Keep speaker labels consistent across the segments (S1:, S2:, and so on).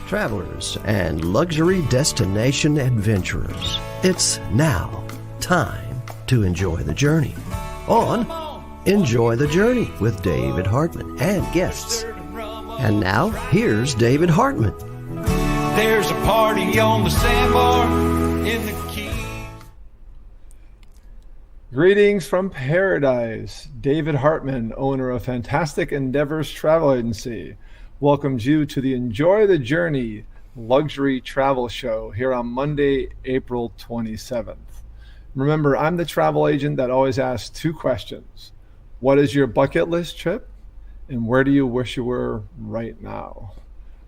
S1: travelers, and luxury destination adventurers. It's now time to enjoy the journey on Enjoy the Journey with David Hartman and guests. And now, here's David Hartman.
S2: There's a party on the sandbar in the key.
S3: Greetings from paradise. David Hartman, owner of Fantastic Endeavors Travel Agency, welcomes you to the Enjoy the Journey Luxury Travel Show here on Monday, April 27th. Remember, I'm the travel agent that always asks two questions. What is your bucket list trip? And where do you wish you were right now?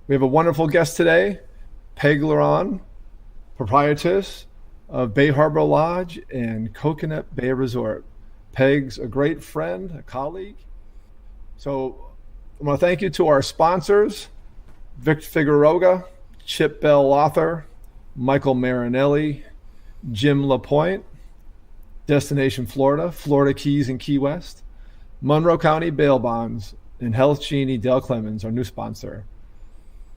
S3: We have a wonderful guest today, Peg Laron, proprietress of Bay Harbor Lodge and Coconut Bay Resort. Peg's a great friend, a colleague. So I want to thank you to our sponsors, Vic Figueroa, Chip Bell Author, Michael Marinelli, Jim LaPointe, Destination Florida, Florida Keys and Key West, Monroe County Bail Bonds, and Health Genie Dale Clemens, our new sponsor.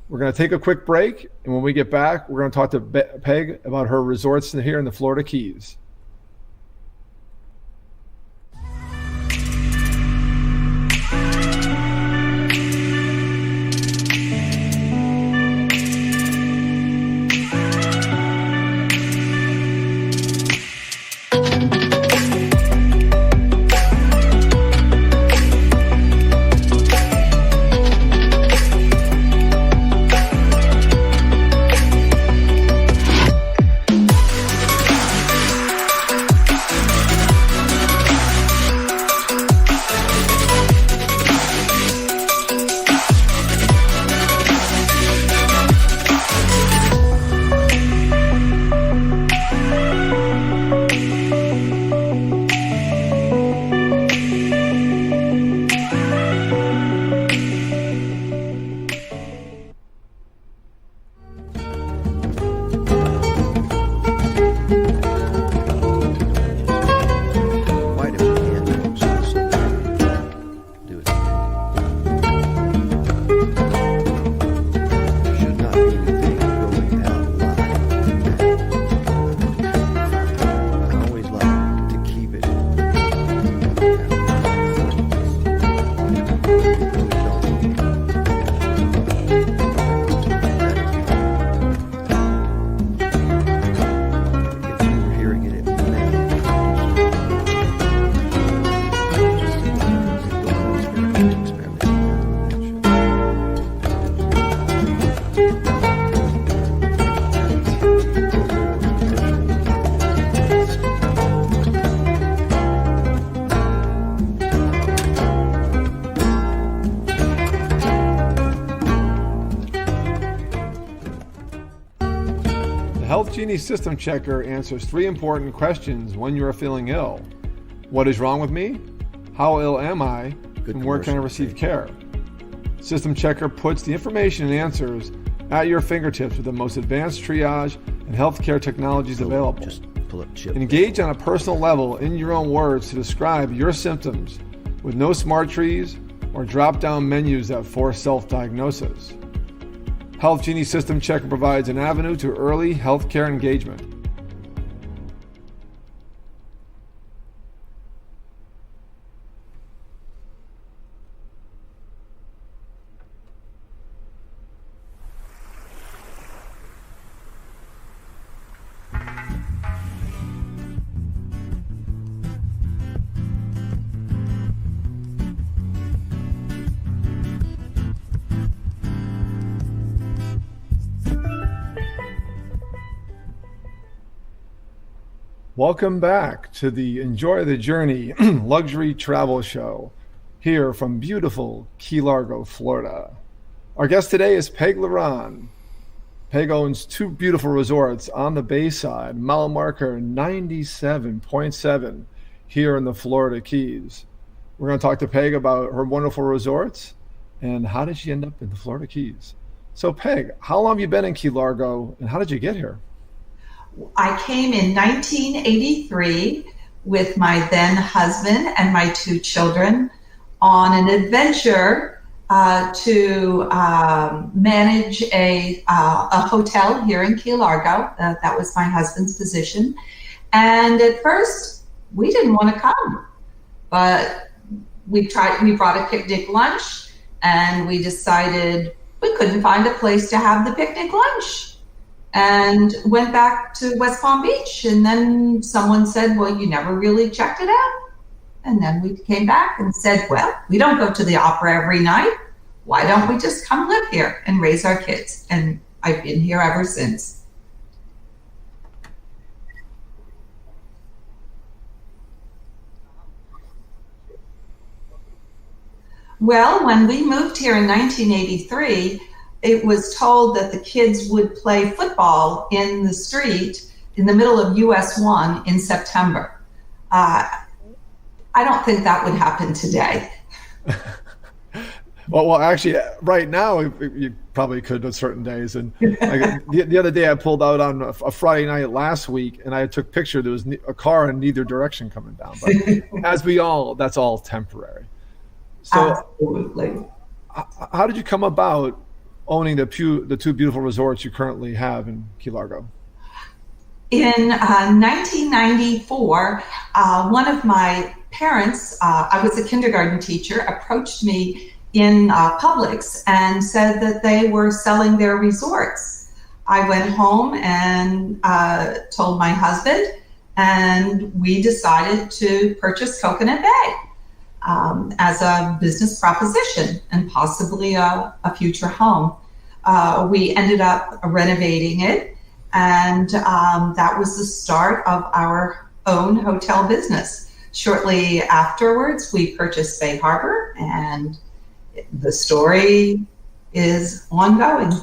S3: We're going to take a quick break, and when we get back, we're going to talk to Peg about her resorts here in the Florida Keys. Health Genie System Checker answers three important questions when you are feeling ill. What is wrong with me? How ill am I? And where can I receive care? System Checker puts the information and answers at your fingertips with the most advanced triage and healthcare technologies available. Engage on a personal level in your own words to describe your symptoms with no smart trees or drop-down menus that force self-diagnosis. Health Genie System Checker provides an avenue to early healthcare engagement. Welcome back to the Enjoy the Journey Luxury Travel Show here from beautiful Key Largo, Florida. Our guest today is Peg Laron. Peg owns two beautiful resorts on the Bayside, mile marker 97.7 here in the Florida Keys. We're going to talk to Peg about her wonderful resorts and how did she end up in the Florida Keys. So Peg, how long have you been in Key Largo and how did you get here?
S4: I came in 1983 with my then husband and my two children on an adventure to manage a hotel here in Key Largo. That was my husband's position. And at first, we didn't want to come, but we brought a picnic lunch, and we decided we couldn't find a place to have the picnic lunch, and went back to West Palm Beach. And then someone said, well, you never really checked it out. And then we came back and said, well, we don't go to the opera every night. Why don't we just come live here and raise our kids? And I've been here ever since. Well, when we moved here in 1983, it was told that the kids would play football in the street in the middle of US 1 in September. I don't think that would happen today.
S3: Well, actually, right now you probably could on certain days. And like, the other day, I pulled out on a Friday night last week, and I took a picture. There was a car in neither direction coming down. But that's all temporary. So,
S4: absolutely.
S3: How did you come about owning the two beautiful resorts you currently have in Key Largo?
S4: In 1994, one of my parents, I was a kindergarten teacher, approached me in Publix and said that they were selling their resorts. I went home and told my husband, and we decided to purchase Coconut Bay as a business proposition and possibly a future home. We ended up renovating it, and that was the start of our own hotel business. Shortly afterwards, we purchased Bay Harbor, and the story is ongoing.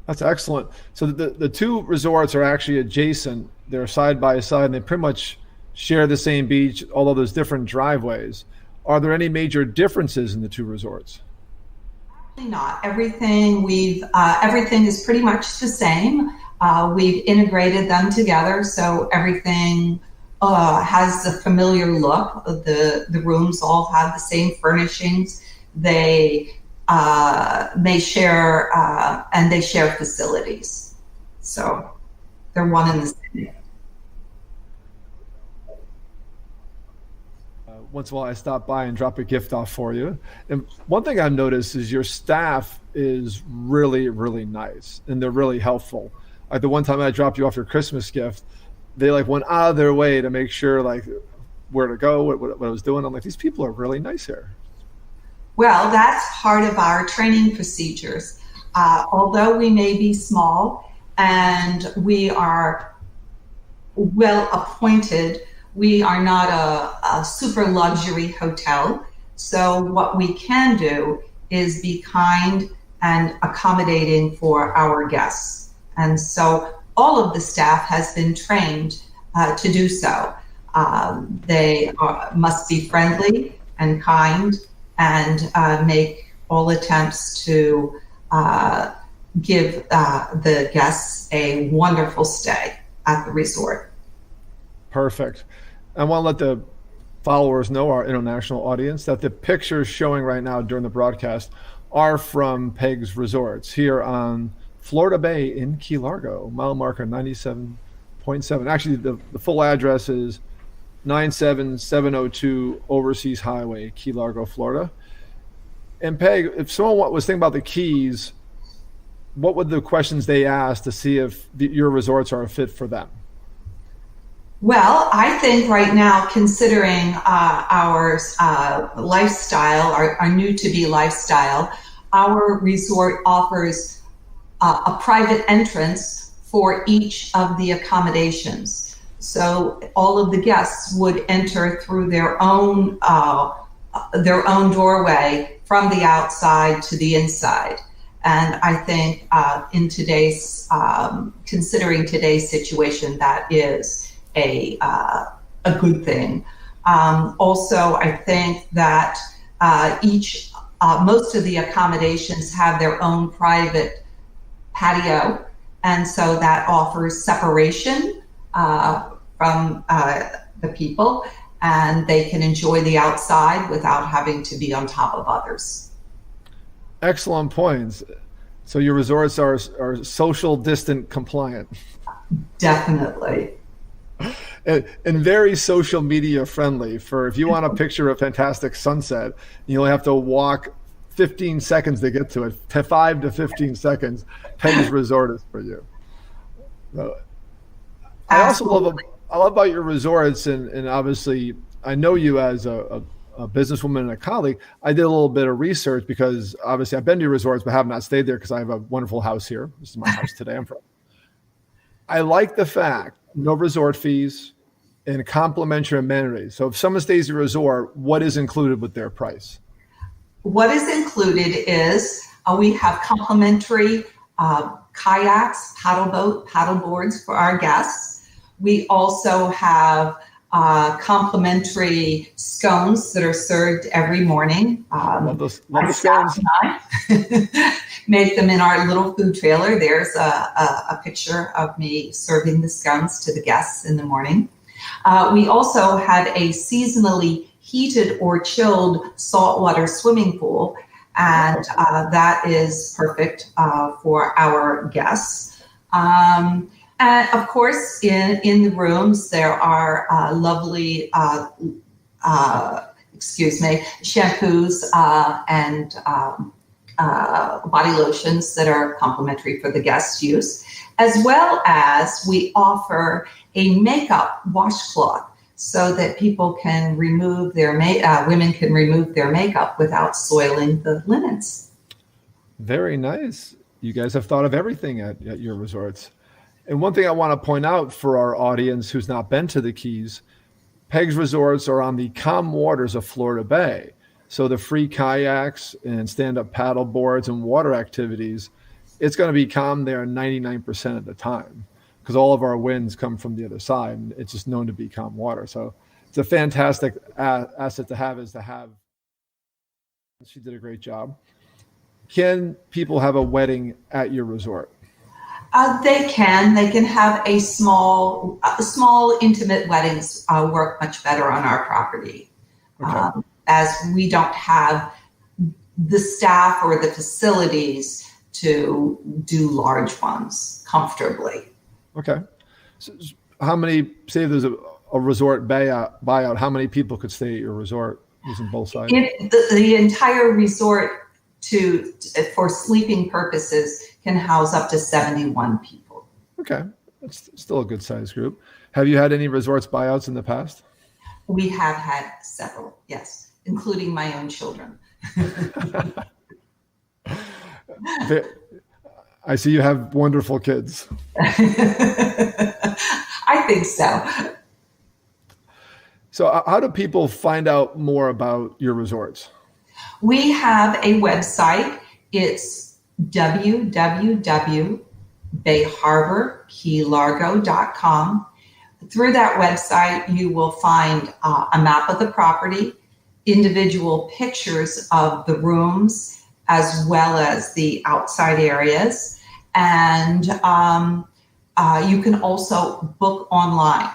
S3: That's excellent. So the two resorts are actually adjacent. They're side by side, and they pretty much share the same beach, although there's different driveways. Are there any major differences in the two resorts?
S4: Not. Everything is pretty much the same. We've integrated them together, so everything has the familiar look. The rooms all have the same furnishings. They share and they share facilities, so they're one and the same.
S3: Once in a while, I stop by and drop a gift off for you. And one thing I've noticed is your staff is really, really nice, and they're really helpful. Like the one time I dropped you off your Christmas gift, they went out of their way to make sure where to go, what I was doing. I'm like, these people are really nice here.
S4: Well, that's part of our training procedures. Although we may be small and we are well appointed, we are not a super luxury hotel. So what we can do is be kind and accommodating for our guests. And so all of the staff has been trained to do so. They must be friendly and kind and make all attempts to give the guests a wonderful stay at the resort.
S3: Perfect. I want to let the followers know, our international audience, that the pictures showing right now during the broadcast are from Peg's Resorts here on Florida Bay in Key Largo, mile marker 97.7. Actually, the full address is 97702 Overseas Highway, Key Largo, Florida. And Peg, if someone was thinking about the Keys, what would the questions they ask to see if your resorts are a fit for them?
S4: Well, I think right now, considering our lifestyle, our new-to-be lifestyle, our resort offers a private entrance for each of the accommodations. So all of the guests would enter through their own doorway from the outside to the inside. And I think in today's, considering today's situation, that is a good thing. Also, I think that most of the accommodations have their own private patio, and so that offers separation from the people. and they can enjoy the outside without having to be on top of others.
S3: Excellent points. So your resorts are social distant compliant.
S4: Definitely.
S3: And very social media friendly. For if you want a picture of a fantastic sunset, you only have to walk 15 seconds to get to it. 5 to 15 seconds. Peg's Resort is for you. I also love about your resorts, and obviously I know you as a businesswoman and a colleague. I did a little bit of research because obviously I've been to your resorts, but have not stayed there because I have a wonderful house here. This is my house today. I'm from. I like the fact no resort fees and complimentary amenities. So if someone stays at a resort, what is included with their price?
S4: What is included is we have complimentary kayaks, paddle boards for our guests. We also have complimentary scones that are served every morning.
S3: Love the scones.
S4: Make them in our little food trailer. There's a picture of me serving the scones to the guests in the morning. We also have a seasonally heated or chilled saltwater swimming pool, and that is perfect for our guests. And of course, in the rooms, there are lovely, shampoos and body lotions that are complimentary for the guest use, as well as we offer a makeup washcloth so that people can remove their women can remove their makeup without soiling the linens.
S3: Very nice. You guys have thought of everything at your resorts. And one thing I want to point out for our audience who's not been to the Keys, Peg's Resorts are on the calm waters of Florida Bay. So the free kayaks and stand-up paddle boards and water activities, it's going to be calm there 99% of the time because all of our winds come from the other side, and it's just known to be calm water. So it's a fantastic asset to have. She did a great job. Can people have a wedding at your resort?
S4: They can. They can have a small intimate weddings work much better on our property. Okay. As we don't have the staff or the facilities to do large ones comfortably.
S3: Okay. So how many, say if there's a resort buyout, how many people could stay at your resort using both sides?
S4: The entire resort for sleeping purposes can house up to 71 people.
S3: Okay. That's still a good size group. Have you had any resorts buyouts in the past?
S4: We have had several, yes, including my own children.
S3: I see you have wonderful kids.
S4: I think so.
S3: So how do people find out more about your resorts?
S4: We have a website. It's www.bayharborkeylargo.com. Through that website, you will find a map of the property, individual pictures of the rooms, as well as the outside areas. And you can also book online.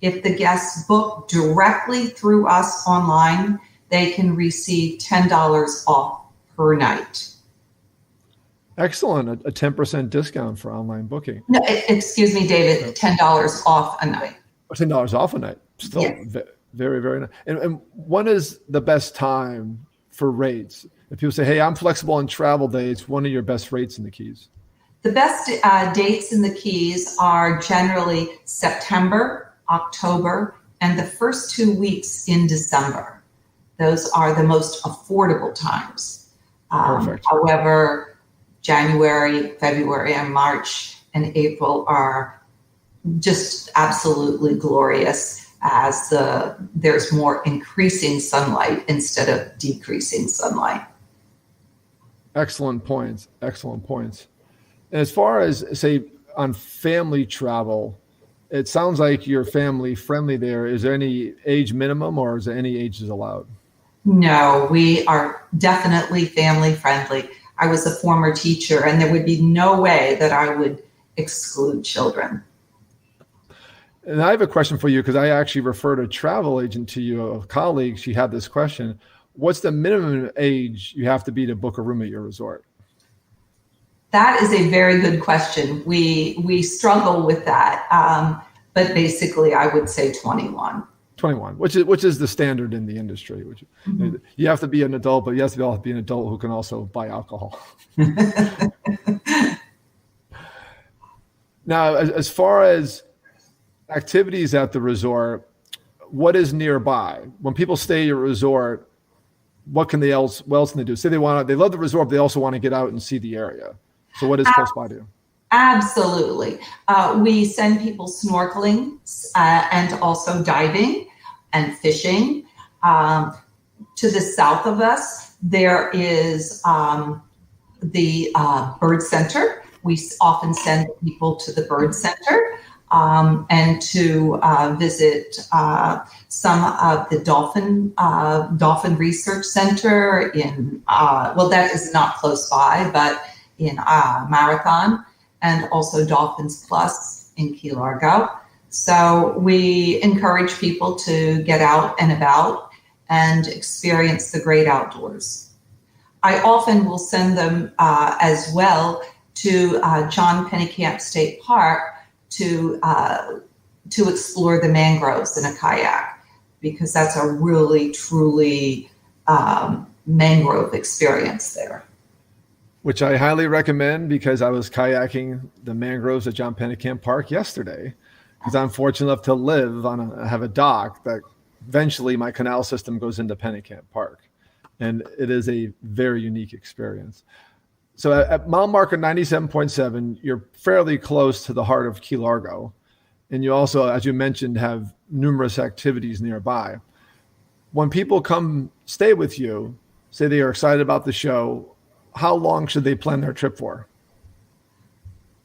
S4: If the guests book directly through us online, they can receive $10 off per night.
S3: Excellent. A 10% discount for online booking.
S4: No, excuse me, David, $10 off a night.
S3: $10 off a night. Still yes. Very, very nice. And when is the best time for rates? If people say, hey, I'm flexible on travel dates, when are your best rates in the Keys?
S4: The best dates in the Keys are generally September, October, and the first 2 weeks in December. Those are the most affordable times.
S3: Perfect.
S4: However, January, February, and March and April are just absolutely glorious as there's more increasing sunlight instead of decreasing sunlight.
S3: Excellent points. Excellent points. And as far as, say, on family travel, it sounds like you're family friendly there. Is there any age minimum or is there any ages allowed?
S4: No, we are definitely family friendly. I was a former teacher, and there would be no way that I would exclude children.
S3: And I have a question for you, because I actually referred a travel agent to you, a colleague. She had this question. What's the minimum age you have to be to book a room at your resort?
S4: That is a very good question. We struggle with that, but basically I would say 21.
S3: 21, which is the standard in the industry. Which you have to be an adult, but you have to be an adult who can also buy alcohol. Now, as far as activities at the resort, what is nearby? When people stay at your resort, what else can they do? Say they love the resort, but they also want to get out and see the area. So what is close by to you?
S4: Absolutely. We send people snorkeling and also diving and fishing. To the south of us, there is the bird center. We often send people to the bird center and to visit some of the dolphin research center in, that is not close by, but in Marathon, and also Dolphins Plus in Key Largo. So we encourage people to get out and about and experience the great outdoors. I often will send them as well to John Pennekamp State Park to explore the mangroves in a kayak, because that's a really, truly mangrove experience there.
S3: Which I highly recommend, because I was kayaking the mangroves at John Pennekamp Park yesterday, because I'm fortunate enough to have a dock that eventually my canal system goes into Pennekamp Park. And it is a very unique experience. So at mile marker 97.7, you're fairly close to the heart of Key Largo. And you also, as you mentioned, have numerous activities nearby. When people come stay with you, say they are excited about the show, how long should they plan their trip for?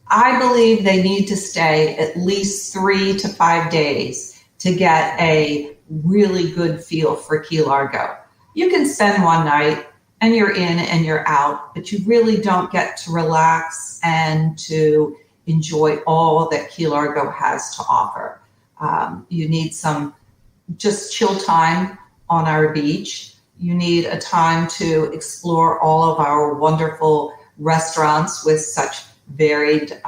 S4: I believe they need to stay at least 3 to 5 days to get a really good feel for Key Largo. You can spend one night and you're in and you're out, but you really don't get to relax and to enjoy all that Key Largo has to offer. You need some just chill time on our beach. You need a time to explore all of our wonderful restaurants with such varied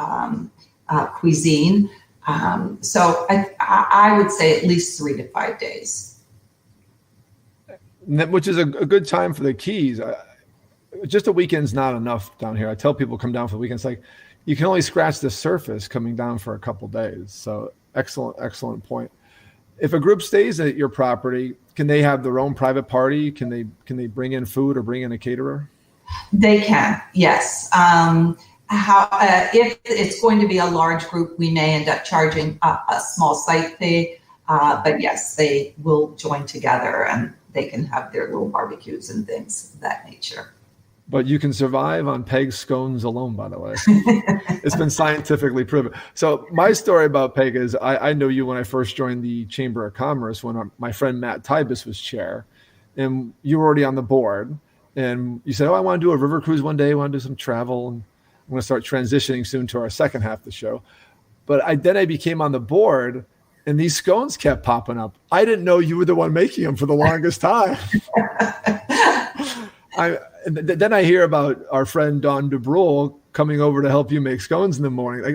S4: cuisine. So I would say at least 3 to 5 days.
S3: Which is a good time for the Keys. Just a weekend's not enough down here. I tell people come down for the weekend. It's like you can only scratch the surface coming down for a couple days. So excellent point. If a group stays at your property, can they have their own private party? Can they bring in food or bring in a caterer?
S4: They can, yes. If it's going to be a large group, we may end up charging a small site fee. But yes, they will join together and they can have their little barbecues and things of that nature.
S3: But you can survive on Peg's scones alone, by the way. It's been scientifically proven. So my story about Peg is I know you when I first joined the Chamber of Commerce when my friend Matt Tybus was chair, and you were already on the board. And you said, I want to do a river cruise one day. I want to do some travel. And I'm going to start transitioning soon to our second half of the show. But then I became on the board, and these scones kept popping up. I didn't know you were the one making them for the longest time. Then I hear about our friend Dawn DeBrule coming over to help you make scones in the morning. Like,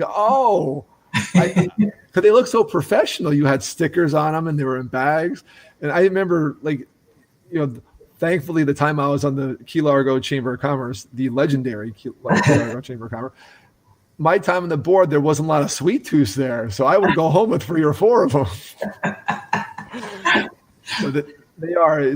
S3: because they look so professional. You had stickers on them and they were in bags. And I remember, thankfully the time I was on the Key Largo Chamber of Commerce, the legendary Key Largo Chamber of Commerce, my time on the board, there wasn't a lot of sweet tooths there. So I would go home with 3 or 4 of them.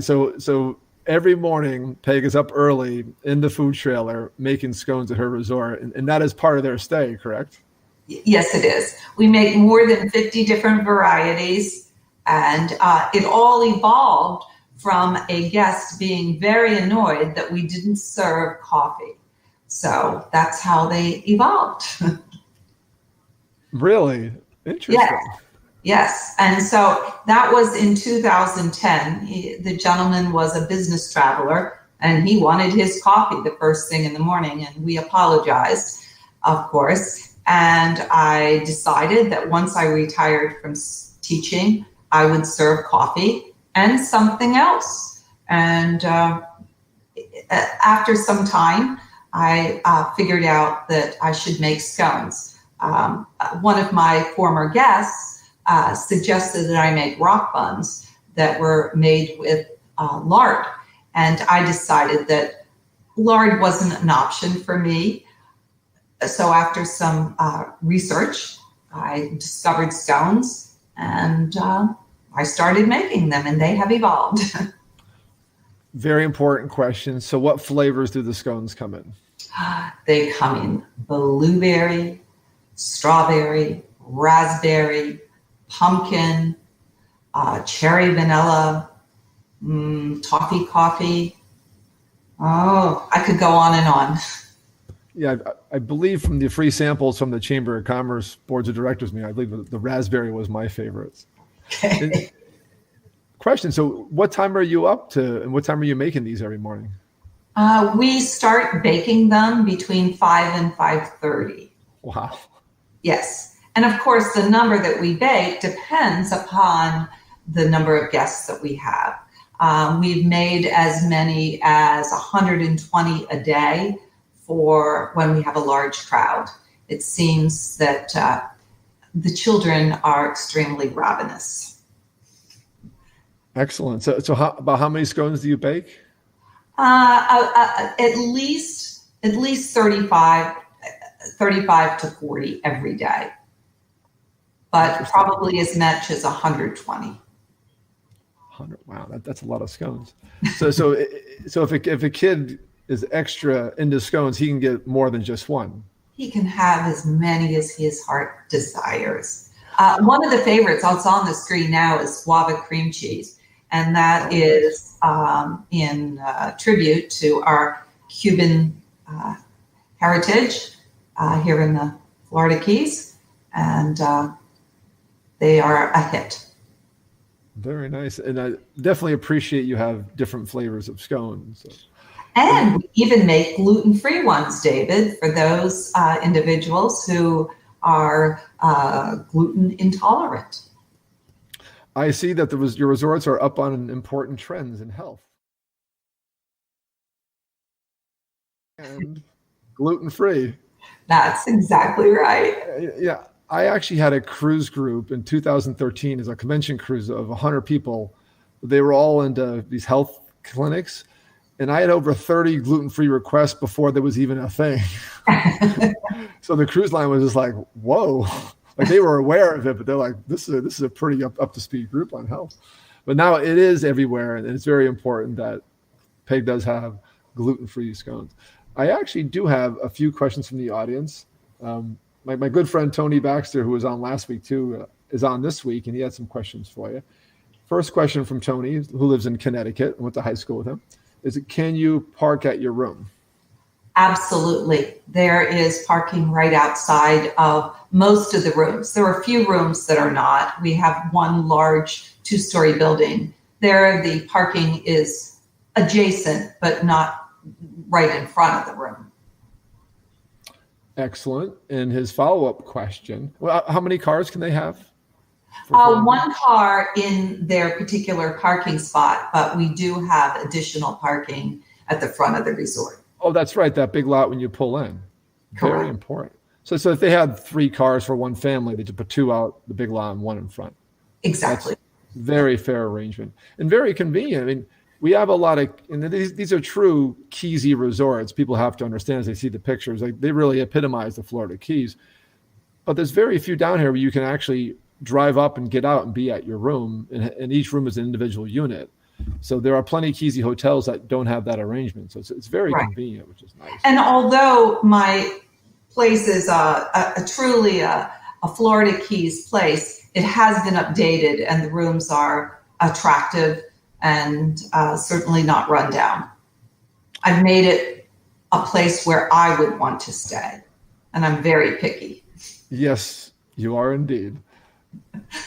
S3: So every morning, Peg is up early in the food trailer making scones at her resort, and that is part of their stay, correct?
S4: Yes, it is. We make more than 50 different varieties, and it all evolved from a guest being very annoyed that we didn't serve coffee. So that's how they evolved.
S3: Really? Interesting.
S4: Yes. And so that was in 2010. The gentleman was a business traveler and he wanted his coffee the first thing in the morning. And we apologized, of course. And I decided that once I retired from teaching, I would serve coffee and something else. And after some time, I figured out that I should make scones. One of my former guests suggested that I make rock buns that were made with lard. And I decided that lard wasn't an option for me. So after some research, I discovered scones, and I started making them, and they have evolved.
S3: Very important question. So what flavors do the scones come in?
S4: They come in blueberry, strawberry, raspberry, pumpkin, cherry vanilla, toffee coffee. Oh, I could go on and on.
S3: Yeah, I believe from the free samples from the Chamber of Commerce Boards of Directors meeting, I believe the raspberry was my favorite.
S4: Okay.
S3: Question, so what time are you up to, and what time are you making these every morning?
S4: We start baking them between 5 and 5:30.
S3: Wow.
S4: Yes. And of course, the number that we bake depends upon the number of guests that we have. We've made as many as 120 a day for when we have a large crowd. It seems that the children are extremely ravenous.
S3: Excellent. So about how many scones do you bake?
S4: At least 35 to 40 every day, but probably as much as 120.
S3: 100. Wow, that's a lot of scones. So if a kid is extra into scones, he can get more than just one.
S4: He can have as many as his heart desires. One of the favorites, it's on the screen now, is guava cream cheese. And that is in tribute to our Cuban heritage here in the Florida Keys. And they are a hit.
S3: Very nice. And I definitely appreciate you have different flavors of scones. So.
S4: And we even make gluten-free ones, David, for those individuals who are gluten intolerant.
S3: I see that your resorts are up on important trends in health. And gluten-free.
S4: That's exactly right.
S3: Yeah. I actually had a cruise group in 2013 as a convention cruise of 100 people. They were all into these health clinics. And I had over 30 gluten-free requests before there was even a thing. So the cruise line was just like, whoa. Like they were aware of it, but they're like, this is a pretty up to speed group on health. But now it is everywhere, and it's very important that PEG does have gluten-free scones. I actually do have a few questions from the audience. My good friend Tony Baxter, who was on last week too, is on this week, and he had some questions for you. First question from Tony, who lives in Connecticut and went to high school with him, is can you park at your room?
S4: Absolutely. There is parking right outside of most of the rooms. There are a few rooms that are not. We have one large 2-story building. There, the parking is adjacent, but not right in front of the room.
S3: Excellent. And his follow-up question, well, how many cars can they have?
S4: One car in their particular parking spot, but we do have additional parking at the front of the resort.
S3: Oh, that's right. That big lot when you pull in.
S4: Correct.
S3: Very important. So if they had 3 cars for one family, they just put 2 out the big lot and 1 in front.
S4: Exactly.
S3: That's very fair arrangement and very convenient. I mean, we have a lot of, and these are true Keysy resorts. People have to understand as they see the pictures, like they really epitomize the Florida Keys. But there's very few down here where you can actually drive up and get out and be at your room, and each room is an individual unit. So there are plenty of Keysy hotels that don't have that arrangement. So it's very convenient, which is nice.
S4: And although my place is truly a Florida Keys place, it has been updated and the rooms are attractive and certainly not run down. I've made it a place where I would want to stay, and I'm very picky.
S3: Yes, you are indeed.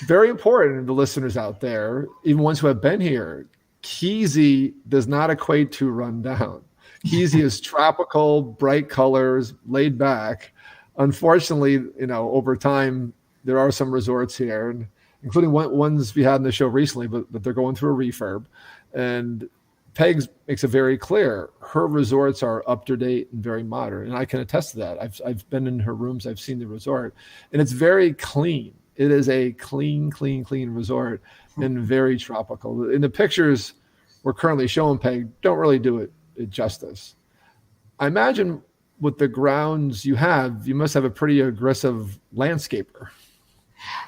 S3: Very important, the listeners out there, even ones who have been here, Keysy does not equate to run down. Keysy is tropical, bright colors, laid back. unfortunately, over time, there are some resorts here, and including ones we had in the show recently, but they're going through a refurb. And Peg makes it very clear her resorts are up to date and very modern, and I can attest to that. I've been in her rooms, I've seen the resort, and it's very clean. It is a clean resort and very tropical. And the pictures we're currently showing, Peg, don't really do it justice. I imagine with the grounds you must have a pretty aggressive landscaper.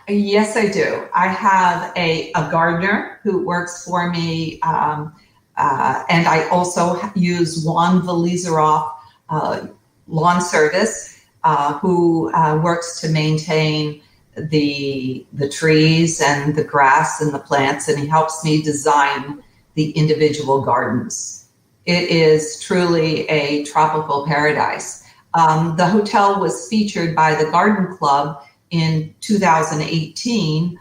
S4: Yes, I do. I have a gardener who works for me, and I also use Juan Velizaroff Lawn Service, who works to maintain the trees and the grass and the plants, and he helps me design the individual gardens. It is truly a tropical paradise. The hotel was featured by the Garden Club in 2018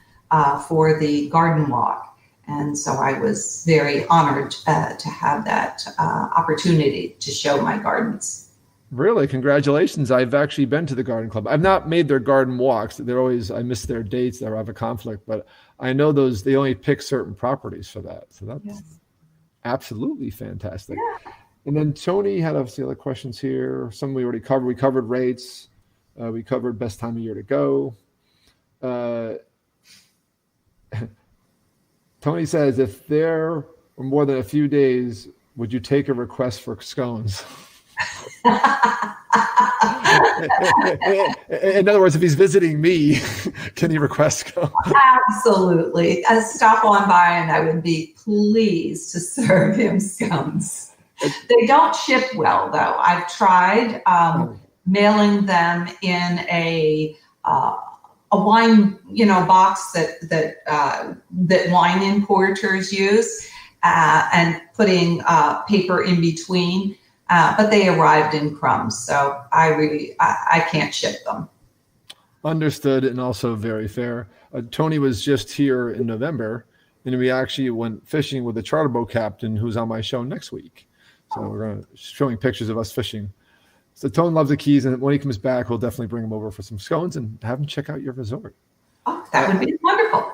S4: for the Garden Walk. And so I was very honored to have that opportunity to show my gardens.
S3: Really? Congratulations. I've actually been to the Garden Club. I've not made their garden walks. I miss their dates. I have a conflict, but I know they only pick certain properties for that. So that's absolutely fantastic. Yeah. And then Tony had obviously other questions here. Some we already covered. We covered rates. We covered best time of year to go. Tony says, if there were more than a few days, would you take a request for scones? In other words, if he's visiting me, can he request scones?
S4: Absolutely. Stop on by and I would be pleased to serve him scones. They don't ship well, though. I've tried mailing them in a wine, box that wine importers use, and putting paper in between. But they arrived in crumbs, so I can't ship them.
S3: Understood, and also very fair. Tony was just here in November, and we actually went fishing with a charter boat captain who's on my show next week. So we're showing pictures of us fishing. So Tony loves the Keys, and when he comes back, we'll definitely bring him over for some scones and have him check out your resort.
S4: Oh, that would be wonderful.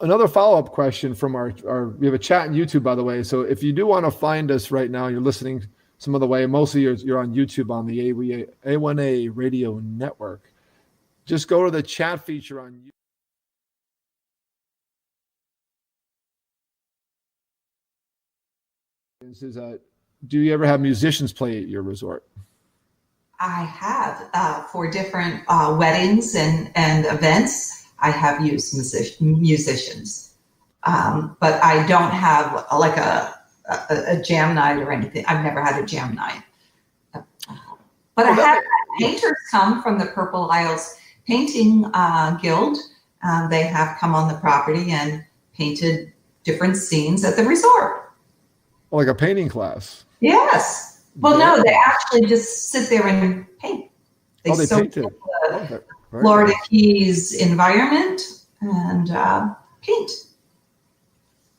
S3: Another follow-up question from our we have a chat on YouTube, by the way. So if you do want to find us right now, you're listening some other way, mostly you're on YouTube on the A1A Radio Network. Just go to the chat feature on YouTube. Do you ever have musicians play at your resort?
S4: I have for different weddings and events. I have used musicians, but I don't have like a jam night or anything. I've never had a jam night. But I have painters come from the Purple Isles Painting Guild. They have come on the property and painted different scenes at the resort.
S3: Like a painting class?
S4: Yes. Well, no, they actually just sit there and paint. They soak
S3: paint
S4: the Florida Keys environment and paint.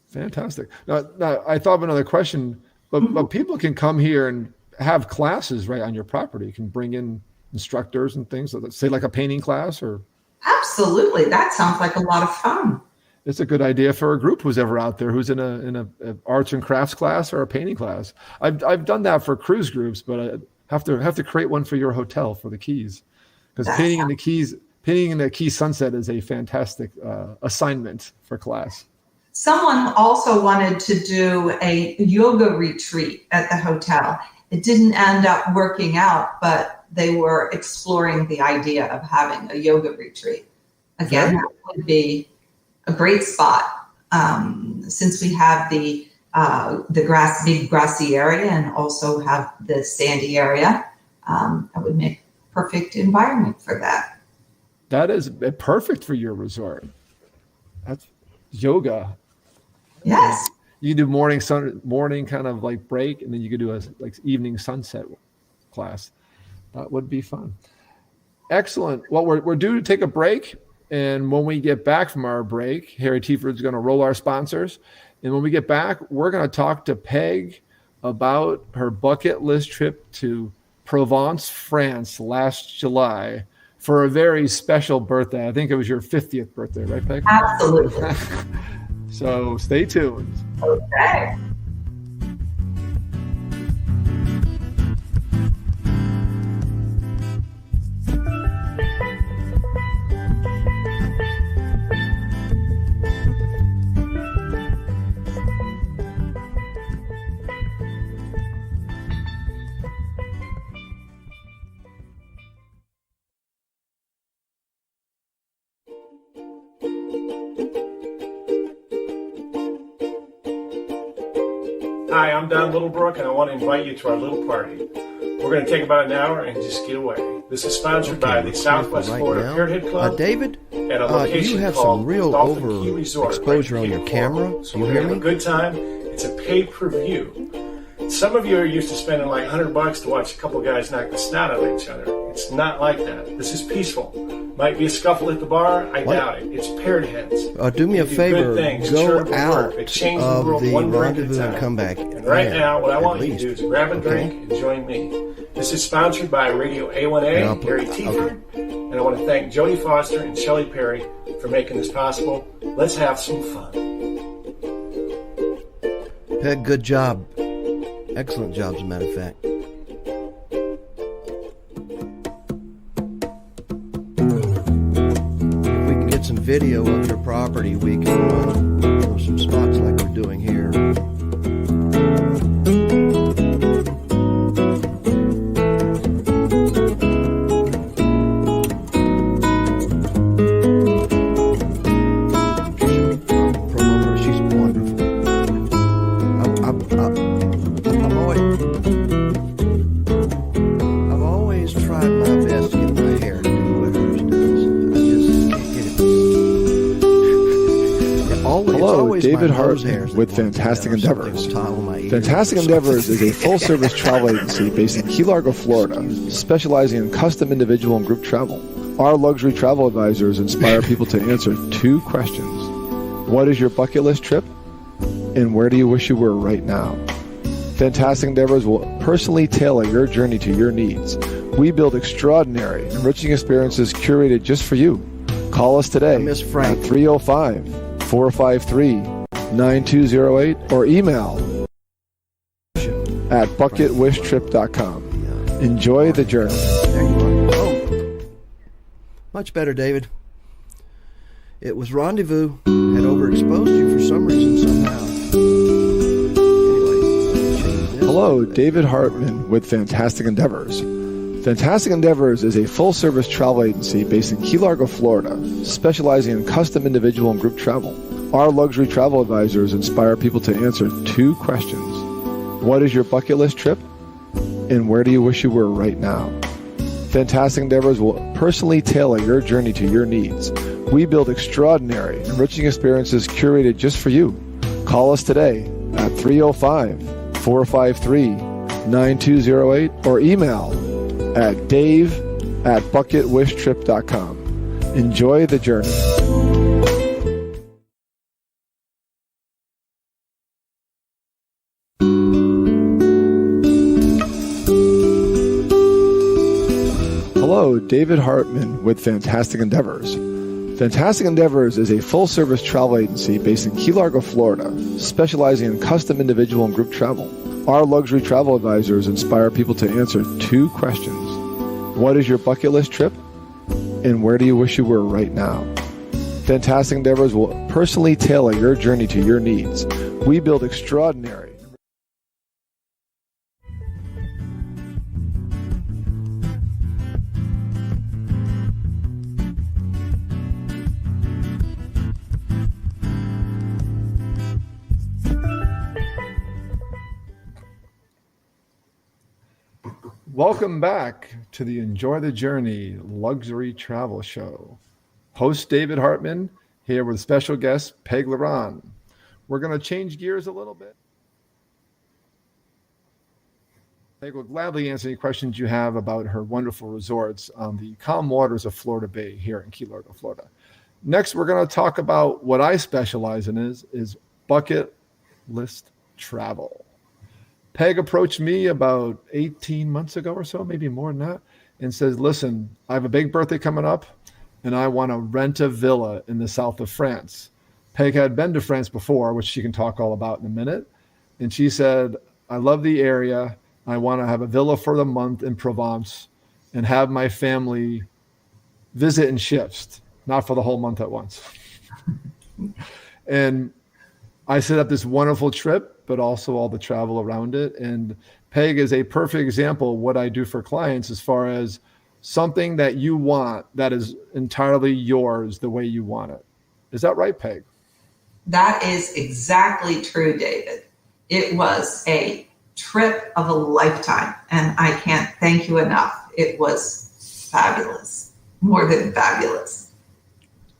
S3: Fantastic. Now, I thought of another question, but people can come here and have classes right on your property. You can bring in instructors and things, say like a painting class or.
S4: Absolutely. That sounds like a lot of fun.
S3: It's a good idea for a group who's ever out there who's in a arts and crafts class or a painting class. I've done that for cruise groups, but I have to create one for your hotel for the Keys, because painting in the Keys Sunset is a fantastic assignment for class.
S4: Someone also wanted to do a yoga retreat at the hotel. It didn't end up working out, but they were exploring the idea of having a yoga retreat. Again, that would be a great spot, since we have the big grassy area and also have the sandy area. That would make perfect environment for that.
S3: That is perfect for your resort. That's yoga.
S4: Yes.
S3: You do morning kind of like break, and then you could do a like evening sunset class. That would be fun. Excellent. Well, we're due to take a break. And when we get back from our break, Harry Tieford's going to roll our sponsors. And when we get back, we're going to talk to Peg about her bucket list trip to Provence, France last July for a very special birthday. I think it was your 50th birthday, right, Peg?
S4: Absolutely.
S3: So stay tuned.
S4: Okay.
S5: Hi, I'm Don Littlebrook, and I want to invite you to our little party. We're going to take about an hour and just get away. This is sponsored by the Southwest Florida Parenthood Club.
S1: David,
S5: at a location
S1: you have
S5: called
S1: some real
S5: Dolphin Key Resort
S1: overexposure
S5: right
S1: on your
S5: in
S1: camera.
S5: Florida. So
S1: You
S5: we're
S1: hear
S5: going to
S1: me?
S5: have a good time. It's a pay-per-view. Some of you are used to spending like $100 to watch a couple guys knock the snot out of each other. It's not like that. This is peaceful. Might be a scuffle at the bar. I doubt it. It's paired heads.
S1: Do me a
S5: They do
S1: favor.
S5: good things,
S1: Go
S5: charitable
S1: out
S5: work. They change the
S1: of
S5: world
S1: the
S5: one drink at a
S1: rendezvous and
S5: time.
S1: come back.
S5: And right now, what I
S1: at
S5: want you to
S1: least.
S5: do is grab a drink and join me. This is sponsored by Radio A1A, Gary Tieford, and I want to thank Jodie Foster and Shelley Perry for making this possible. Let's have some fun.
S1: Peg, good job. Excellent job, as a matter of fact. If we can get some video of your property, we can run some spots like we're doing here. She's wonderful. I've always tried my best to get my hair to do what hers does. I just can't get it.
S3: Hello, David Hartman with Fantastic Endeavors. Fantastic Endeavors is a full-service travel agency based in Key Largo, Florida, specializing in custom individual and group travel. Our luxury travel advisors inspire people to answer two questions. What is your bucket list trip? And where do you wish you were right now? Fantastic Endeavors will personally tailor your journey to your needs. We build extraordinary, enriching experiences curated just for you. Call us today
S1: Miss Frank.
S3: at 305-453-9208 or email at bucketwishtrip.com. Enjoy the journey.
S1: There you are. Oh, much better, David. It was rendezvous. Had overexposed you for some reason somehow. Anyway, change this.
S3: Hello, David Hartman with Fantastic Endeavors. Fantastic Endeavors is a full-service travel agency based in Key Largo, Florida, specializing in custom individual and group travel. Our luxury travel advisors inspire people to answer two questions. What is your bucket list trip? And where do you wish you were right now? Fantastic Endeavors will personally tailor your journey to your needs. We build extraordinary, enriching experiences curated just for you. Call us today at 305-453-9208 or email at dave@bucketwishtrip.com. Enjoy the journey. Hello, David Hartman with Fantastic Endeavors. Fantastic Endeavors is a full-service travel agency based in Key Largo, Florida, specializing in custom individual and group travel. Our luxury travel advisors inspire people to answer two questions. What is your bucket list trip? And where do you wish you were right now? Fantastic Endeavors will personally tailor your journey to your needs. We build extraordinary. Welcome back to the Enjoy the Journey Luxury Travel Show. Host David Hartman here with special guest Peg Laron. We're going to change gears a little bit. Peg will gladly answer any questions you have about her wonderful resorts on the calm waters of Florida Bay here in Key Largo, Florida. Next, we're going to talk about what I specialize in is bucket list travel. Peg approached me about 18 months ago or so, maybe more than that, and says, listen, I have a big birthday coming up, and I want to rent a villa in the south of France. Peg had been to France before, which she can talk all about in a minute. And she said, I love the area. I want to have a villa for the month in Provence and have my family visit in shifts, not for the whole month at once. And I set up this wonderful trip, but also all the travel around it. And Peg is a perfect example of what I do for clients as far as something that you want that is entirely yours the way you want it. Is that right, Peg?
S4: That is exactly true, David. It was a trip of a lifetime, and I can't thank you enough. It was fabulous, more than fabulous.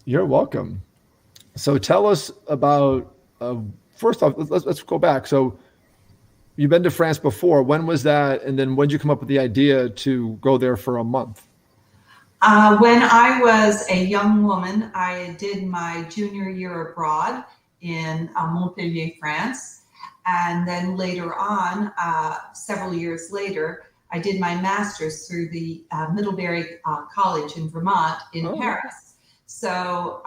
S3: You're welcome. So tell us about, first off, let's go back. So you've been to France before. When was that? And then when did you come up with the idea to go there for a month?
S4: When I was a young woman, I did my junior year abroad in Montpellier, France. And then later on, several years later, I did my master's through the Middlebury College in Vermont in Paris. So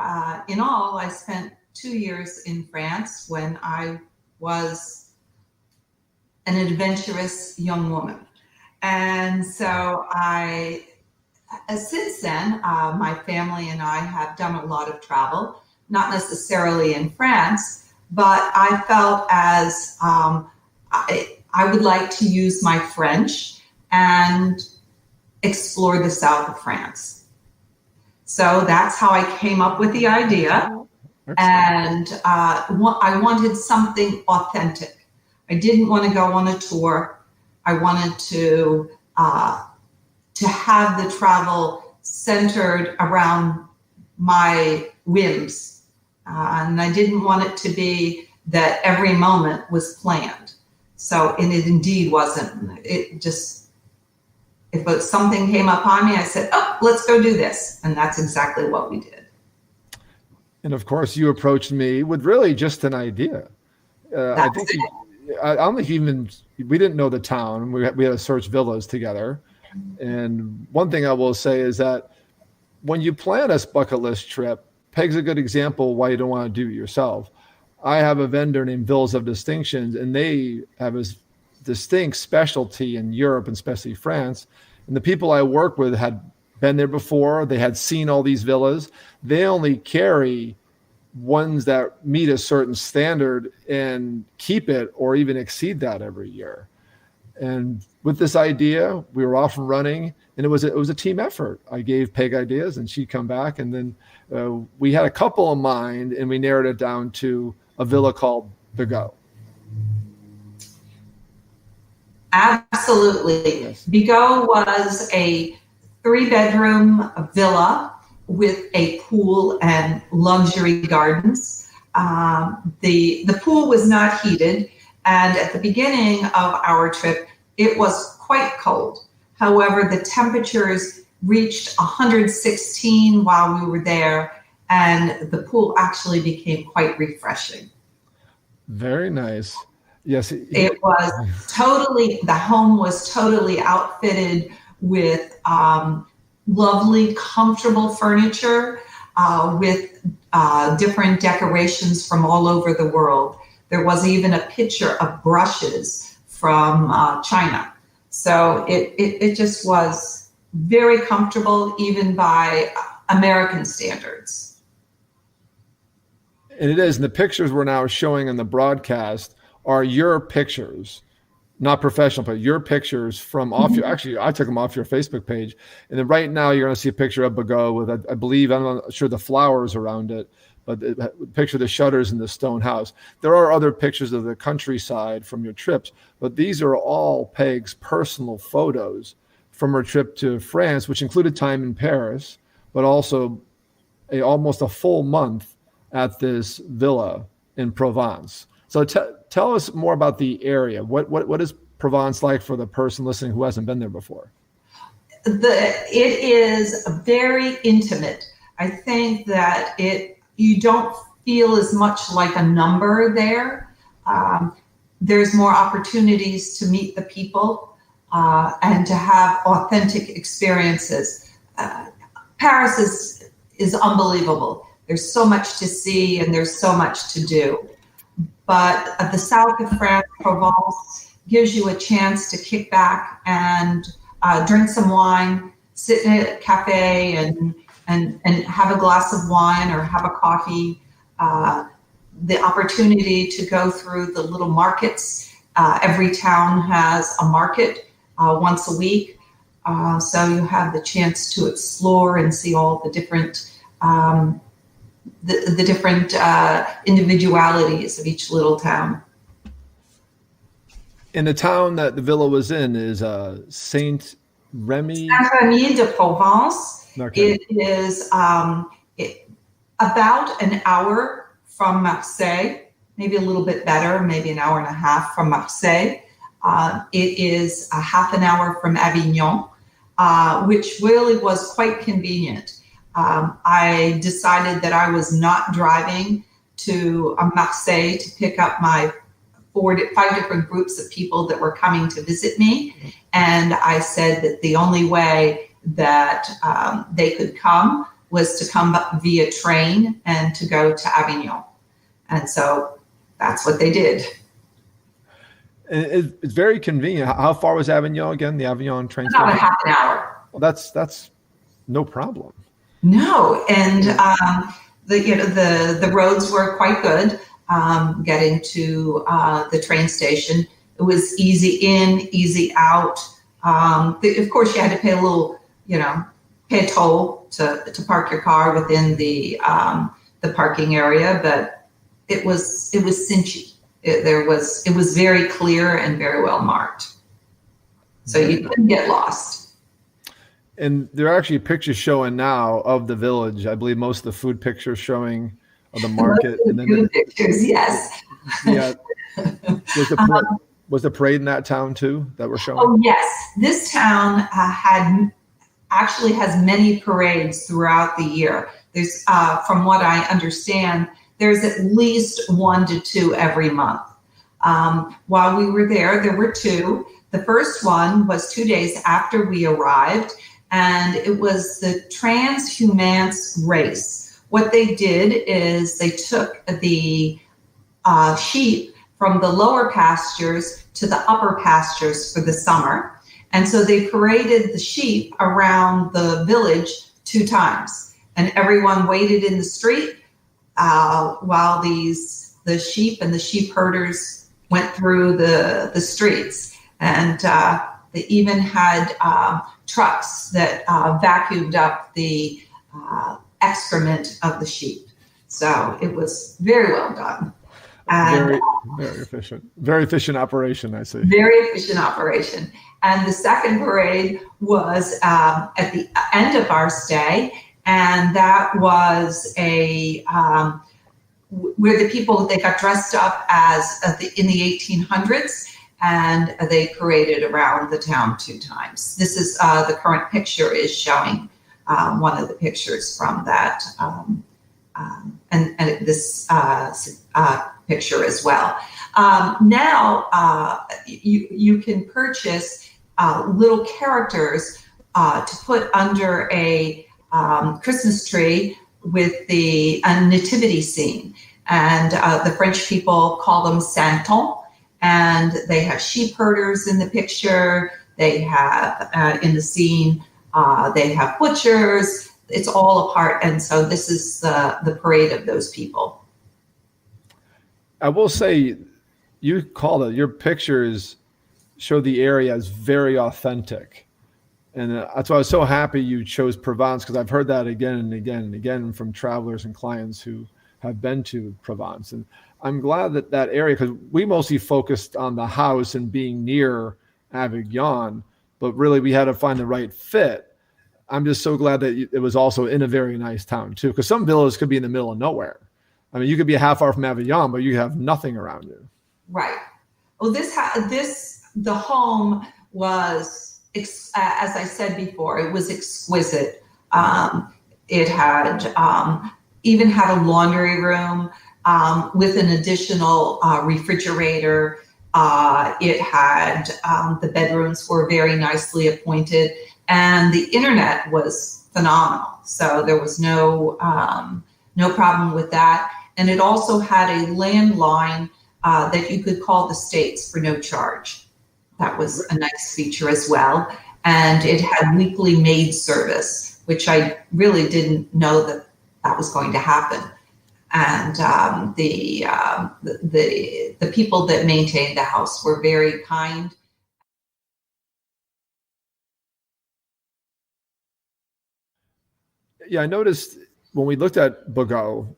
S4: in all, I spent 2 years in France when I was an adventurous young woman. And so since then, my family and I have done a lot of travel, not necessarily in France, but I felt as I would like to use my French and explore the south of France. So that's how I came up with the idea. And I wanted something authentic. I didn't want to go on a tour. I wanted to have the travel centered around my whims. And I didn't want it to be that every moment was planned. So, and it indeed wasn't. It just, if something came upon me, I said, oh, let's go do this. And that's exactly what we did.
S3: And of course, you approached me with really just an idea. I don't think even, we didn't know the town. We had to search villas together. And one thing I will say is that when you plan a bucket list trip, Peg's a good example why you don't want to do it yourself. I have a vendor named Villas of Distinctions, and they have a distinct specialty in Europe and especially France. And the people I work with had been there before. They had seen all these villas. They only carry ones that meet a certain standard and keep it or even exceed that every year. And with this idea, we were off and running, and it was a team effort. I gave Peg ideas, and she'd come back, and then we had a couple in mind, and we narrowed it down to a villa called The Go.
S4: Absolutely. Yes. Bigot was a 3-bedroom villa with a pool and luxury gardens. The pool was not heated, and at the beginning of our trip, it was quite cold. However, the temperatures reached 116 while we were there, and the pool actually became quite refreshing.
S3: Very nice. Yes.
S4: It was totally, the home was totally outfitted with lovely, comfortable furniture with different decorations from all over the world. There was even a picture of brushes from China. So it just was very comfortable, even by American standards.
S3: And it is. And the pictures we're now showing in the broadcast are your pictures, not professional, but your pictures from off your, actually, I took them off your Facebook page. And then right now you're going to see a picture of Bigot with, I believe, I'm not sure the flowers around it, but the picture of the shutters in the stone house. There are other pictures of the countryside from your trips, but these are all Peg's personal photos from her trip to France, which included time in Paris, but also almost a full month at this villa in Provence. So tell us more about the area. What is Provence like for the person listening who hasn't been there before?
S4: It is very intimate. I think that you don't feel as much like a number there. there's more opportunities to meet the people and to have authentic experiences. Paris is unbelievable. There's so much to see and there's so much to do. But the south of France, Provence, gives you a chance to kick back and drink some wine, sit in a cafe and have a glass of wine or have a coffee. The opportunity to go through the little markets. Every town has a market once a week. So you have the chance to explore and see all the different the different individualities of each little town.
S3: And the town that the villa was in is Saint Remy.
S4: Saint-Rémy de Provence.
S3: Okay.
S4: It is about an hour from Marseille, maybe a little bit better, maybe an hour and a half from Marseille. It is a half an hour from Avignon, which really was quite convenient. I decided that I was not driving to Marseille to pick up my 5 different groups of people that were coming to visit me. And I said that the only way that they could come was to come via train and to go to Avignon. And so that's what they did.
S3: And it's very convenient. How far was Avignon again? The Avignon train station?
S4: About a half an hour.
S3: Well, that's no problem.
S4: No, and the roads were quite good. Getting to the train station, it was easy in, easy out. Of course, you had to pay a little, pay a toll to park your car within the parking area, but it was cinchy. It was very clear and very well marked, so you couldn't get lost.
S3: And there are actually pictures showing now of the village. I believe most of the food pictures showing of the market.
S4: And then food pictures, yes.
S3: Yeah. Was the parade in that town too that we're showing?
S4: Oh yes, this town has many parades throughout the year. There's, from what I understand, there's at least 1 to 2 every month. While we were there were 2. The first one was 2 days after we arrived, and it was the transhumance race. What they did is they took the sheep from the lower pastures to the upper pastures for the summer. And so they paraded the sheep around the village 2 times. And everyone waited in the street while the sheep and the sheep herders went through the streets. And they even had trucks that vacuumed up the excrement of the sheep. So it was very well done. And,
S3: very efficient operation, I see.
S4: Very efficient operation. And the second parade was at the end of our stay, and that was where the people, they got dressed up as in the 1800s, and they paraded around the town 2 times. This is the current picture is showing one of the pictures from that, and this picture as well. Now you can purchase little characters to put under a Christmas tree with the nativity scene, and the French people call them santons. And they have sheep herders in the picture. They have in the scene. They have butchers. It's all a part, and so this is the parade of those people.
S3: I will say, you called it. Your pictures show the area as very authentic, and that's why I was so happy you chose Provence, because I've heard that again and again and again from travelers and clients who have been to Provence. And I'm glad that area, because we mostly focused on the house and being near Avignon, but really we had to find the right fit. I'm just so glad that it was also in a very nice town too, because some villas could be in the middle of nowhere. I mean, you could be a half hour from Avignon, but you have nothing around you. Right.
S4: Well, the home was, as I said before, it was exquisite. It had even had a laundry room with an additional refrigerator. It had the bedrooms were very nicely appointed, and the internet was phenomenal. So there was no problem with that. And it also had a landline that you could call the States for no charge. That was a nice feature as well. And it had weekly maid service, which I really didn't know that was going to happen. And the people that maintained the house were very kind.
S3: Yeah, I noticed when we looked at Bagot,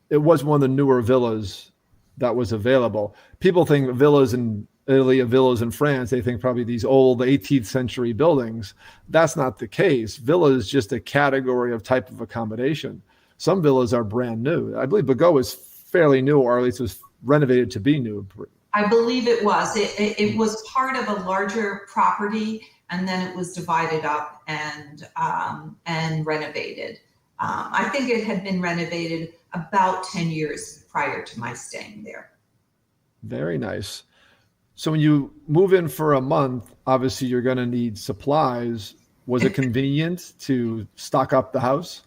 S3: it was one of the newer villas that was available. People think villas in Italy, villas in France, they think probably these old 18th century buildings. That's not the case. Villa is just a category of type of accommodation. Some villas are brand new. I believe Bagot was fairly new, or at least was renovated to be new.
S4: I believe it was. It was part of a larger property, and then it was divided up and renovated. I think it had been renovated about 10 years prior to my staying there.
S3: Very nice. So when you move in for a month, obviously you're going to need supplies. Was it convenient to stock up the house?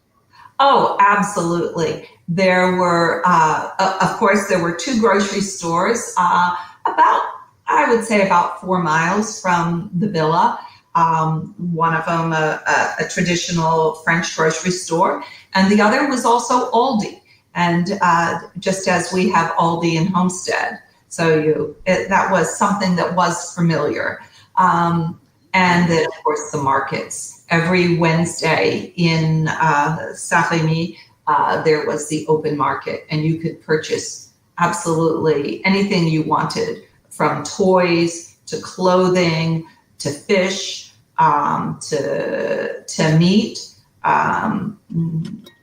S4: Oh, absolutely. There were, of course, there were 2 grocery stores, I would say about 4 miles from the villa. One of them, a traditional French grocery store, and the other was also Aldi. And just as we have Aldi in Homestead. So that was something that was familiar. And then, of course, the markets. Every Wednesday in Saint-Rémy, there was the open market, and you could purchase absolutely anything you wanted, from toys to clothing to fish to meat.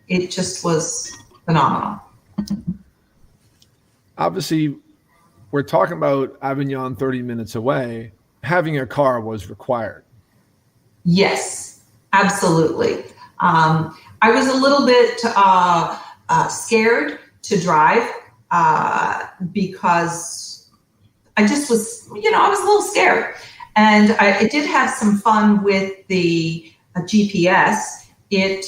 S4: It just was phenomenal.
S3: Obviously, we're talking about Avignon 30 minutes away. Having a car was required. Yes, absolutely.
S4: I was a little bit scared to drive because I just was, I was a little scared. And I did have some fun with the GPS. We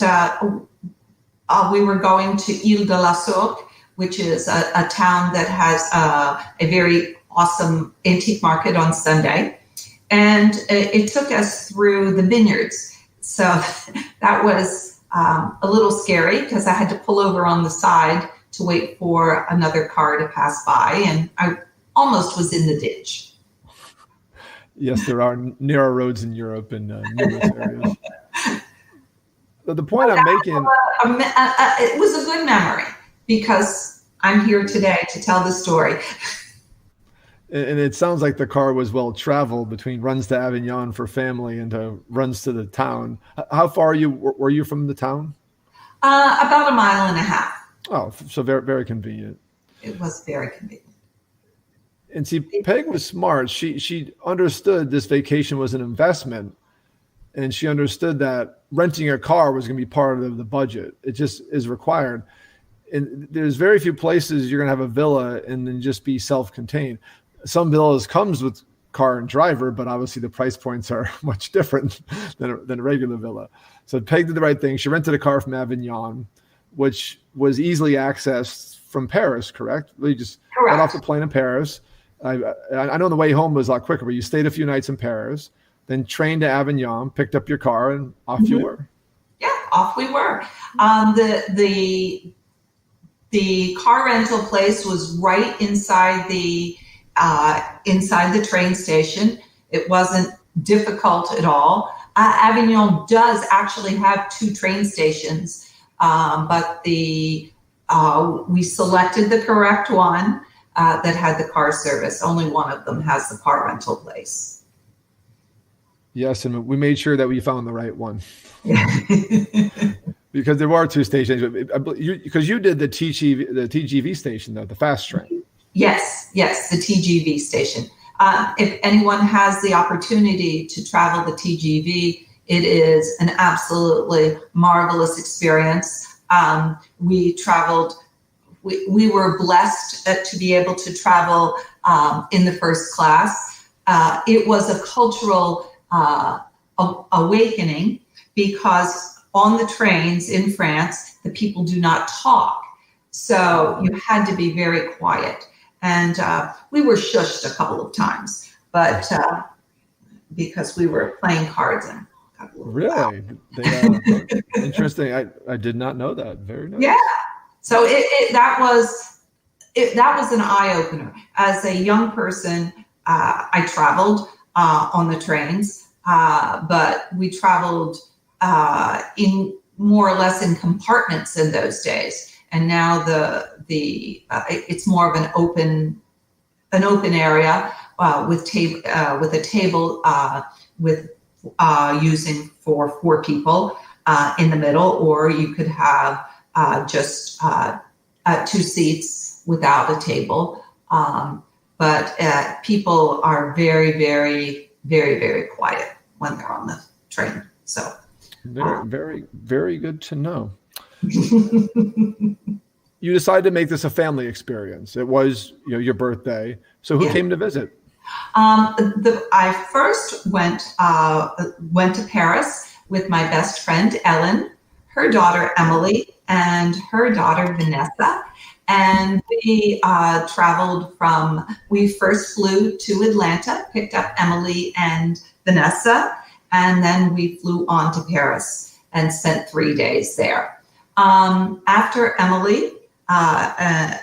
S4: were going to Ile de la Sourque, which is a town that has a very awesome antique market on Sunday. And it took us through the vineyards. So that was a little scary because I had to pull over on the side to wait for another car to pass by. And I almost was in the ditch.
S3: Yes, there are narrow roads in Europe and numerous areas. But the point I'm making...
S4: it was a good memory because I'm here today to tell the story.
S3: And it sounds like the car was well traveled between runs to Avignon for family and runs to the town. How far were you from the town?
S4: About 1.5 miles.
S3: Oh, so very, very convenient.
S4: It was very convenient.
S3: And see, Peg was smart. She understood this vacation was an investment, and she understood that renting a car was going to be part of the budget. It just is required. And there's very few places you're going to have a villa and then just be self-contained. Some villas comes with car and driver, but obviously the price points are much different than a regular villa. So Peg did the right thing. She rented a car from Avignon, which was easily accessed from Paris, correct? You just got off the plane in Paris. I know the way home was a lot quicker, but you stayed a few nights in Paris, then trained to Avignon, picked up your car, and off you were.
S4: Yeah, off we were. The car rental place was right inside the train station. It wasn't difficult at all. Avignon does actually have 2 train stations, but we selected the correct one that had the car service. Only one of them has the car rental place.
S3: Yes, and we made sure that we found the right one. Because there were 2 stations. Because you did the TGV station, though, the fast train. Yes,
S4: the TGV station. If anyone has the opportunity to travel the TGV, it is an absolutely marvelous experience. We traveled we were blessed to be able to travel in the first class. It was a cultural awakening because on the trains in France, the people do not talk. So you had to be very quiet. And we were shushed a couple of times, but because we were playing cards and
S3: really interesting. I did not know that. Very nice.
S4: Yeah. So that was an eye opener. As a young person, I traveled on the trains, but we traveled in more or less in compartments in those days. And now it's more of an open area with a table with using for 4 people in the middle, or you could have just 2 seats without a table. But people are very, very, very, very quiet when they're on the train. So
S3: very, very, very good to know. You decided to make this a family experience. It was, your birthday. So who came to visit?
S4: I first went to Paris with my best friend Ellen, her daughter Emily, and her daughter Vanessa. And we we first flew to Atlanta, picked up Emily and Vanessa, and then we flew on to Paris and spent 3 days there. After Emily and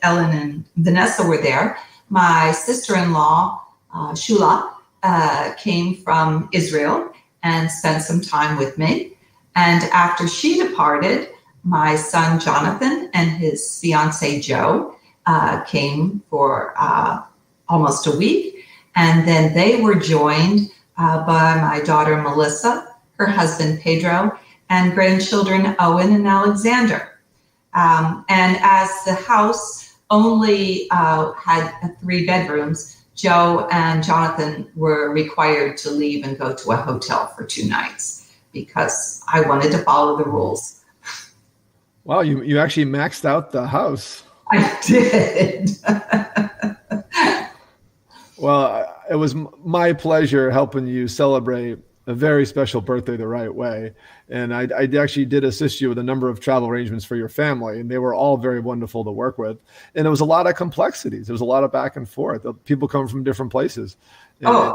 S4: Ellen and Vanessa were there, my sister-in-law, Shula, came from Israel and spent some time with me. And after she departed, my son Jonathan and his fiancée Jo came for almost a week. And then they were joined by my daughter Melissa, her husband Pedro, and grandchildren Owen and Alexander. And as the house only had 3 bedrooms, Joe and Jonathan were required to leave and go to a hotel for 2 nights because I wanted to follow the rules.
S3: Wow, you actually maxed out the house.
S4: I did.
S3: Well, it was my pleasure helping you celebrate a very special birthday the right way. And I actually did assist you with a number of travel arrangements for your family, and they were all very wonderful to work with. And there was a lot of complexities. There was a lot of back and forth. People come from different places. And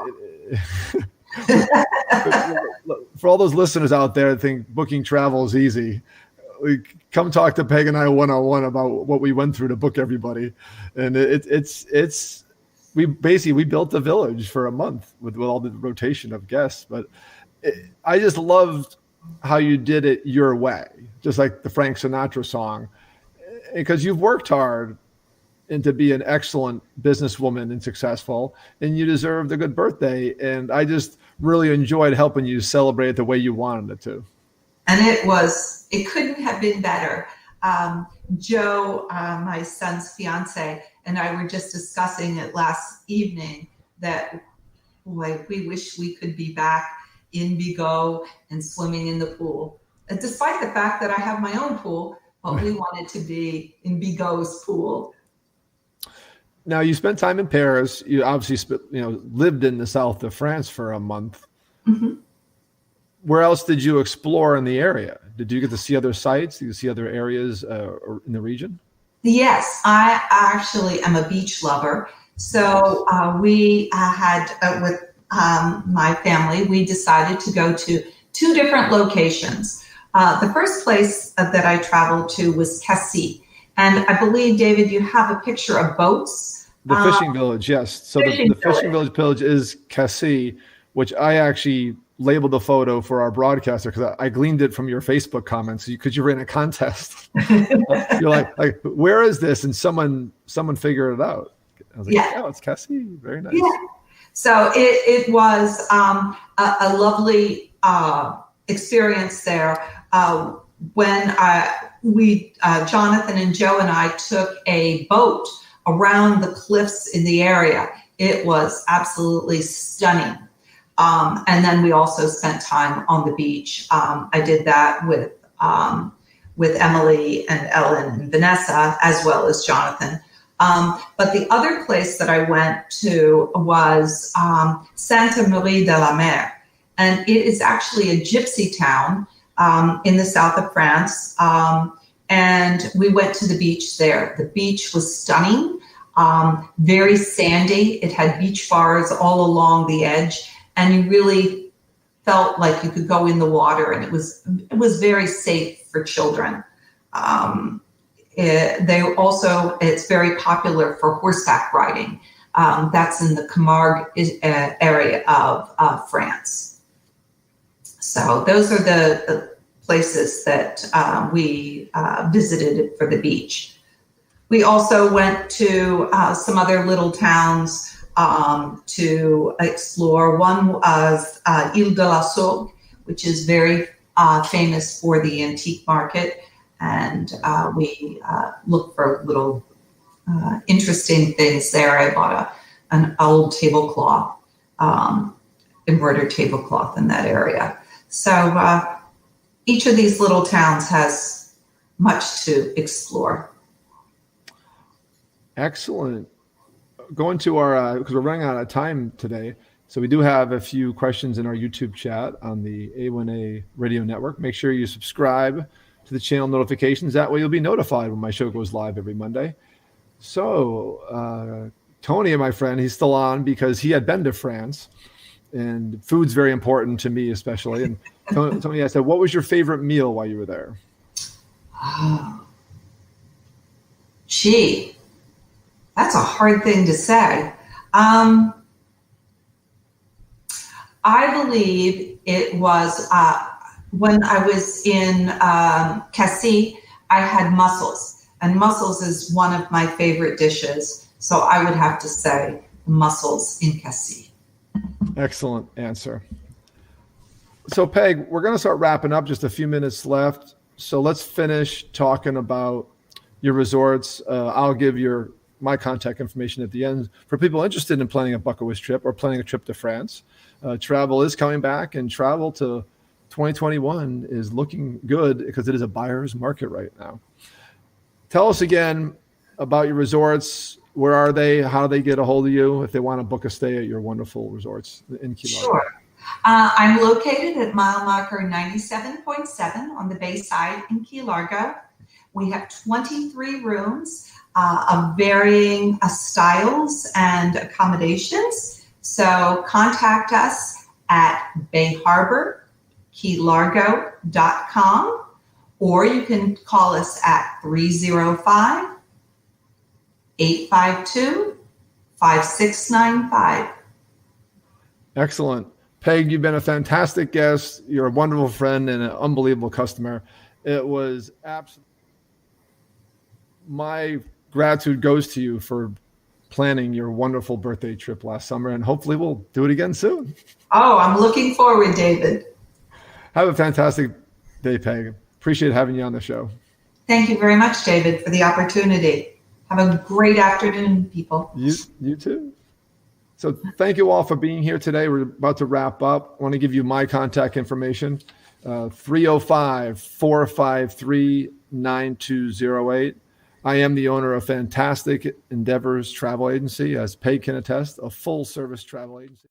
S3: for all those listeners out there that think booking travel is easy, come talk to Peg and I one-on-one about what we went through to book everybody. And we built a village for a month with all the rotation of guests. But I just loved how you did it your way, just like the Frank Sinatra song, because you've worked hard and to be an excellent businesswoman and successful, and you deserved a good birthday. And I just really enjoyed helping you celebrate it the way you wanted it to.
S4: And it couldn't have been better. Joe, my son's fiance, and I were just discussing it last evening that, boy, we wish we could be back in Bigot and swimming in the pool. And despite the fact that I have my own pool, but we wanted to be in Bigot's pool.
S3: Now, you spent time in Paris. You obviously lived in the south of France for a month. Mm-hmm. Where else did you explore in the area? Did you get to see other sites? Did you see other areas in the region?
S4: Yes, I actually am a beach lover. So we had, with my family, we decided to go to 2 different locations. The first place that I traveled to was Cassis. And I believe, David, you have a picture of boats.
S3: The fishing village, yes. So the fishing village is Cassis, which I actually labeled the photo for our broadcaster because I gleaned it from your Facebook comments because you ran a contest. You're like, where is this? And someone figured it out. I was like, oh, it's Cassis. Very nice. Yeah.
S4: So it was a lovely experience there. When Jonathan and Joe and I took a boat around the cliffs in the area. It was absolutely stunning. And then we also spent time on the beach. I did that with with Emily and Ellen and Vanessa, as well as Jonathan. But the other place that I went to was Sainte Marie de la Mer. And it is actually a gypsy town in the south of France. And we went to the beach there. The beach was stunning, very sandy. It had beach bars all along the edge. And you really felt like you could go in the water. And it was very safe for children. It's very popular for horseback riding. That's in the Camargue area of France. So those are the places that we visited for the beach. We also went to some other little towns to explore. One was Ile de la Sorgue, which is very famous for the antique market. And we looked for little interesting things there. I bought an old tablecloth, embroidered tablecloth in that area. So each of these little towns has much to explore.
S3: Excellent. Going to our, because we're running out of time today, so we do have a few questions in our YouTube chat on the A1A Radio Network. Make sure you subscribe to the channel notifications. That way you'll be notified when my show goes live every Monday. So Tony, my friend, he's still on because he had been to France, and food's very important to me especially. And Tony, I said, what was your favorite meal while you were there?
S4: Oh, gee, that's a hard thing to say. I believe it was when I was in Cassis, I had mussels, and mussels is one of my favorite dishes. So I would have to say mussels in Cassis.
S3: Excellent answer. So Peg, we're going to start wrapping up, just a few minutes left. So let's finish talking about your resorts. I'll give my contact information at the end for people interested in planning a bucket list trip or planning a trip to France. Travel is coming back, and travel to 2021 is looking good because it is a buyer's market right now. Tell us again about your resorts. Where are they? How do they get a hold of you if they want to book a stay at your wonderful resorts in Key Largo?
S4: Sure. I'm located at mile marker 97.7 on the Bayside in Key Largo. We have 23 rooms of varying styles and accommodations. So contact us at bayharborkeylargo.com, or you can call us at 305-852-5695.
S3: Excellent. Peg, you've been a fantastic guest. You're a wonderful friend and an unbelievable customer. It was absolutely, my gratitude goes to you for planning your wonderful birthday trip last summer, and hopefully we'll do it again soon.
S4: Oh, I'm looking forward, David.
S3: Have a fantastic day, Peg. Appreciate having you on the show.
S4: Thank you very much, David, for the opportunity. Have a great afternoon, people.
S3: You too. So thank you all for being here today. We're about to wrap up. I want to give you my contact information, 305-453-9208. I am the owner of Fantastic Endeavors Travel Agency, as Peg can attest, a full-service travel agency.